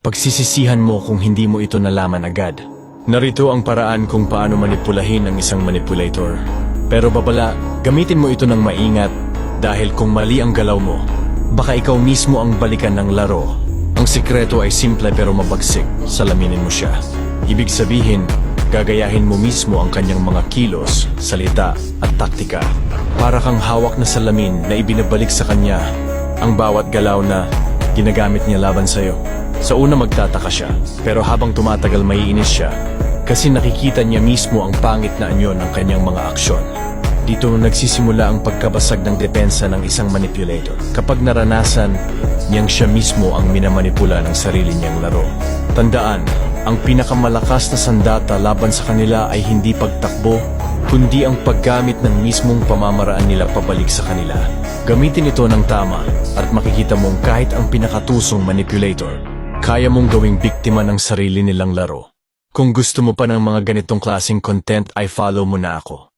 Pagsisisihan mo kung hindi mo ito nalaman agad. Narito ang paraan kung paano manipulahin ang isang manipulator. Pero babala, gamitin mo ito ng maingat dahil kung mali ang galaw mo, baka ikaw mismo ang balikan ng laro. Ang sikreto ay simple pero mabagsik, salaminin mo siya. Ibig sabihin, gagayahin mo mismo ang kanyang mga kilos, salita at taktika. Para kang hawak na salamin na ibinabalik sa kanya ang bawat galaw na ginagamit niya laban sa'yo. Sa una magtataka siya, pero habang tumatagal maiinis siya kasi nakikita niya mismo ang pangit na anyo ng kanyang mga aksyon. Dito nagsisimula ang pagkabasag ng depensa ng isang manipulator. Kapag naranasan niyang siya mismo ang minamanipula ng sarili niyang laro. Tandaan, ang pinakamalakas na sandata laban sa kanila ay hindi pagtakbo, kundi ang paggamit ng mismong pamamaraan nila pabalik sa kanila. Gamitin ito ng tama at makikita mong kahit ang pinakatusong manipulator, kaya mong gawing biktima ng sarili nilang laro. Kung gusto mo pa ng mga ganitong klaseng content ay follow mo na ako.